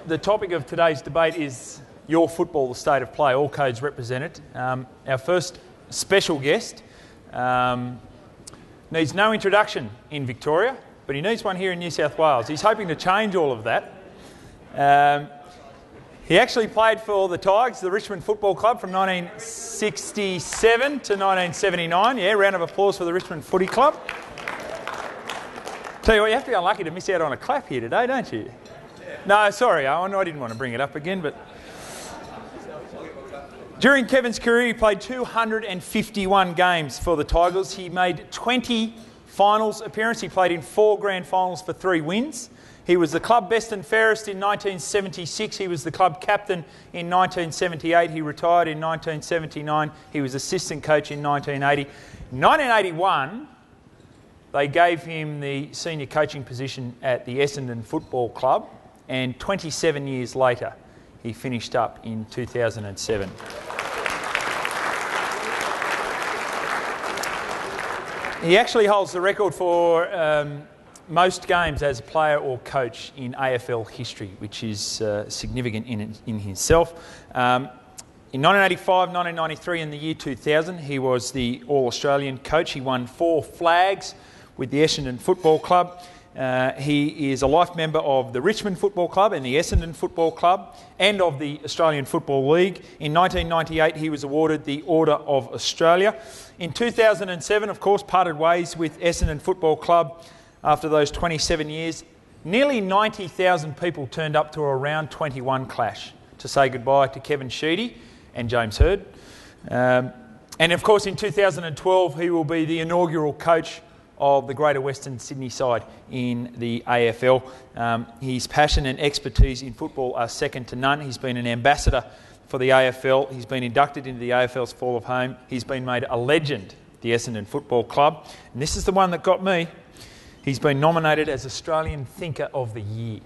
The topic of today's debate is your football, the state of play, all codes represented. Our first special guest needs no introduction in Victoria, but he needs one here in New South Wales. He's hoping to change all of that. He actually played for the Tigers, the Richmond Football Club, from 1967 to 1979. Yeah, round of applause for the Richmond Footy Club. Tell you what, you have to be unlucky to miss out on a clap here today, don't you? No, sorry, Owen, I didn't want to bring it up again, but... During Kevin's career, he played 251 games for the Tigers. He made 20 finals appearances. He played in 4 grand finals for 3 wins. He was the club best and fairest in 1976. He was the club captain in 1978. He retired in 1979. He was assistant coach in 1980. In 1981, they gave him the senior coaching position at the Essendon Football Club, and 27 years later, he finished up in 2007. He actually holds the record for most games as a player or coach in AFL history, which is significant in himself. In 1985, 1993 and the year 2000, he was the All-Australian coach. He won 4 flags with the Essendon Football Club. He is a life member of the Richmond Football Club and the Essendon Football Club and of the Australian Football League. In 1998, he was awarded the Order of Australia. In 2007, of course, parted ways with Essendon Football Club after those 27 years. Nearly 90,000 people turned up to a round 21 clash to say goodbye to Kevin Sheedy and James Hird. And of course, in 2012, he will be the inaugural coach of the Greater Western Sydney side in the AFL. His passion and expertise in football are second to none. He's been an ambassador for the AFL. He's been inducted into the AFL's Hall of Fame. He's been made a legend, the Essendon Football Club. And this is the one that got me. He's been nominated as Australian Thinker of the Year.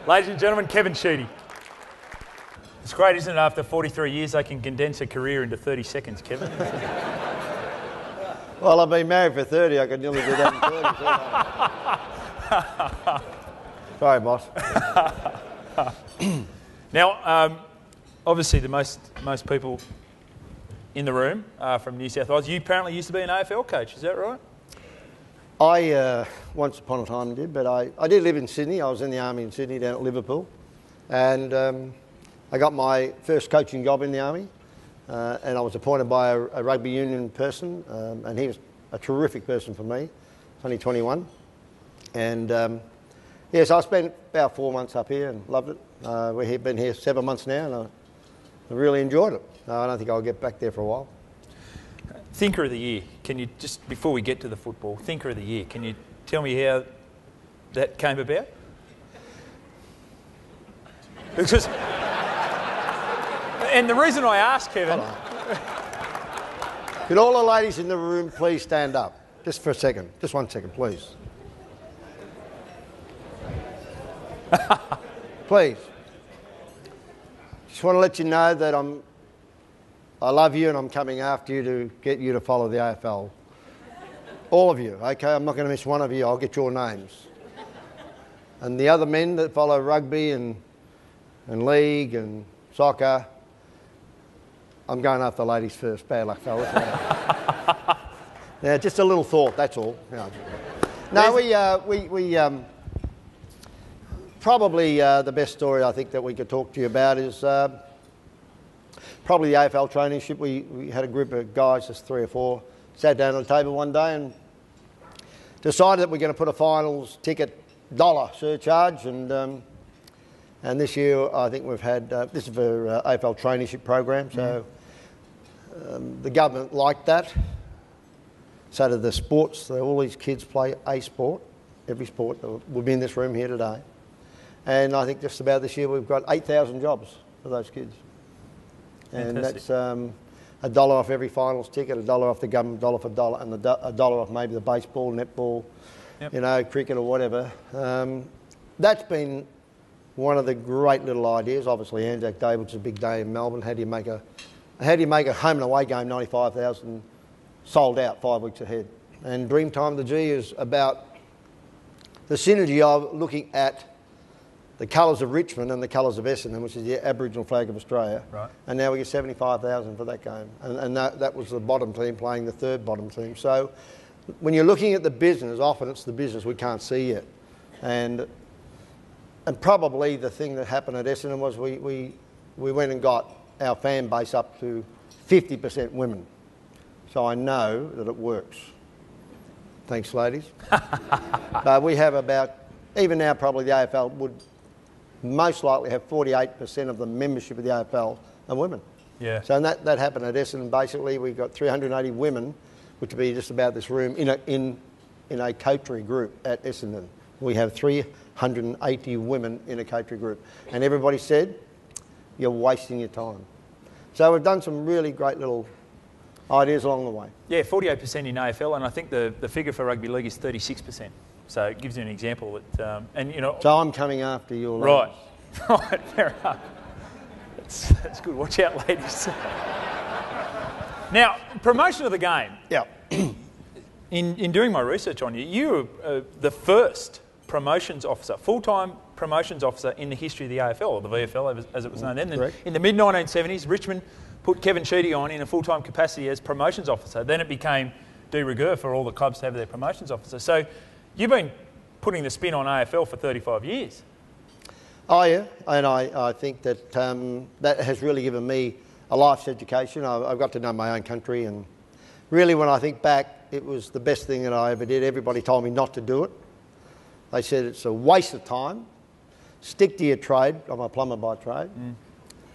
Ladies and gentlemen, Kevin Sheedy. It's great, isn't it? After 43 years, they can condense a career into 30 seconds, Kevin. Well, I've been married for 30. I could nearly do that in 30. Sorry, boss. Now, obviously, the most people in the room are from New South Wales. You apparently used to be an AFL coach, is that right? I once upon a time did, but I did live in Sydney. I was in the Army in Sydney down at Liverpool. And I got my first coaching job in the Army, and I was appointed by a rugby union person, and he was a terrific person for me. He's only 21. And yes, I spent about 4 months up here and loved it. We've been here 7 months now, and I really enjoyed it. I don't think I'll get back there for a while. Thinker of the Year. Can you, just before we get to the football, Thinker of the Year, can you tell me how that came about? Because... And the reason I ask, Kevin... Could all the ladies in the room please stand up? Just for a second. Just 1 second, please. Please. Just want to let you know that I love you and I'm coming after you to get you to follow the AFL. All of you, okay? I'm not going to miss one of you. I'll get your names. And the other men that follow rugby and league and soccer... I'm going after the ladies first. Bad luck, fellas. Yeah, just a little thought, that's all. No, we probably the best story I think that we could talk to you about is probably the AFL traineeship. We had a group of guys, just 3 or 4, sat down at a table one day and decided that we're going to put a finals ticket $1 surcharge, and this year I think we've had, this is for AFL traineeship program, so the government liked that. So do the sports, so all these kids play a sport, every sport that will be in this room here today. And I think just about this year we've got 8,000 jobs for those kids. And Fantastic. That's $1 off every finals ticket, $1 off the government, $1 for $1, and $1 off maybe the baseball, netball, yep. Cricket or whatever. That's been one of the great little ideas. Obviously, Anzac Day, which is a big day in Melbourne. How do you make a home and away game 95,000 sold out 5 weeks ahead? And Dreamtime of the G is about the synergy of looking at the colours of Richmond and the colours of Essendon, which is the Aboriginal flag of Australia. Right. And now we get 75,000 for that game. And that was the bottom team playing the third bottom team. So when you're looking at the business, often it's the business we can't see yet. And probably the thing that happened at Essendon was we went and got our fan base up to 50% women. So I know that it works. Thanks, ladies. But we have about, even now probably the AFL would most likely have 48% of the membership of the AFL are women. Yeah. So that happened at Essendon. Basically, we got 380 women, which would be just about this room, in a coterie group at Essendon. We have 380 women in a coterie group. And everybody said, you're wasting your time. So we've done some really great little ideas along the way. Yeah, 48% in AFL, and I think the figure for rugby league is 36%. So it gives you an example that, and you know. So I'm coming after your right, right, fair enough. That's good. Watch out, ladies. Now, promotion of the game. Yeah. In doing my research on you, you were the first promotions officer, full-time promotions officer in the history of the AFL, or the VFL as it was known then. Correct. In the mid-1970s, Richmond put Kevin Sheedy on in a full-time capacity as promotions officer. Then it became de rigueur for all the clubs to have their promotions officer. So you've been putting the spin on AFL for 35 years. Oh, yeah. And I think that that has really given me a life's education. I've got to know my own country, and really when I think back, it was the best thing that I ever did. Everybody told me not to do it. They said it's a waste of time. Stick to your trade. I'm a plumber by trade.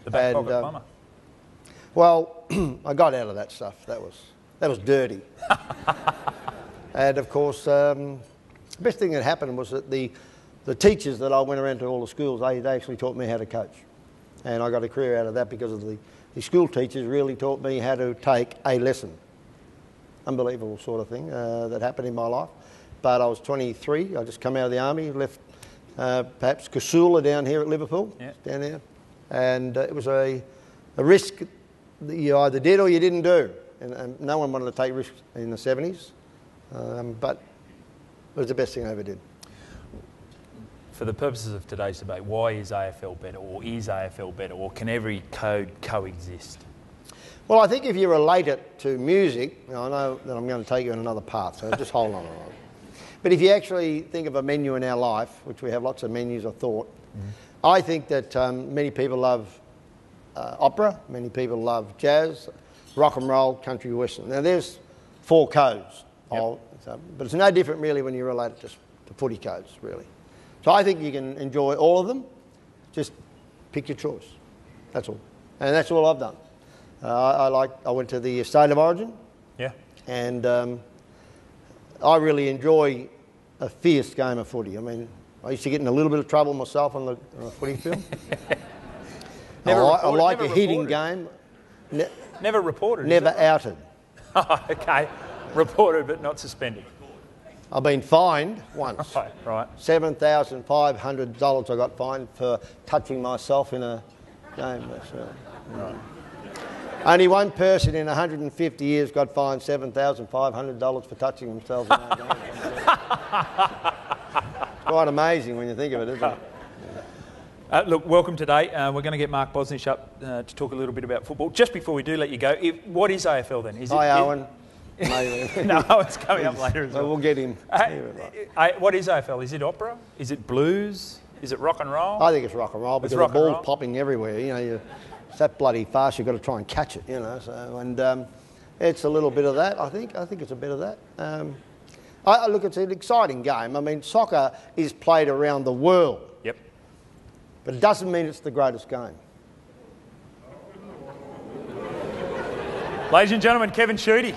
The back pocket plumber. Well, I got out of that stuff. That was dirty. And of course, the best thing that happened was that the teachers that I went around to all the schools, they actually taught me how to coach. And I got a career out of that because of the school teachers really taught me how to take a lesson. Unbelievable sort of thing that happened in my life. But I was 23. I just come out of the army, left perhaps Casula down here at Liverpool, down there. And it was a risk that you either did or you didn't do. And no one wanted to take risks in the 70s. But it was the best thing I ever did. For the purposes of today's debate, why is AFL better, or is AFL better, or can every code coexist? Well, I think if you relate it to music, I know that I'm going to take you on another path, so just hold on. But if you actually think of a menu in our life, which we have lots of menus of thought, I think that many people love opera, many people love jazz, rock and roll, country, western. Now there's 4 codes, but it's no different really when you relate it to footy codes, really. So I think you can enjoy all of them, just pick your choice, that's all. And that's all I've done. I went to the State of Origin, and I really enjoy a fierce game of footy. I mean, I used to get in a little bit of trouble myself on the footy field. I like a hitting game. Never reported? Never outed. Oh, okay. Reported but not suspended. I've been fined once. Right. $7,500 I got fined for touching myself in a game. Right. Only one person in 150 years got fined $7,500 for touching themselves in that game. It's quite amazing when you think of it, isn't it? Look, welcome today. We're going to get Mark Bosnich up to talk a little bit about football. Just before we do let you go, what is AFL then? Hi, Owen. No, Owen's coming up later as well. We'll get him. What is AFL? Is it opera? Is it blues? Is it rock and roll? I think it's rock and roll because the ball's popping everywhere. You know, it's that bloody fast. You've got to try and catch it. You know, so and it's a little bit of that. I think it's a bit of that. Look, it's an exciting game. I mean, soccer is played around the world. Yep. But it doesn't mean it's the greatest game. Ladies and gentlemen, Kevin Sheedy.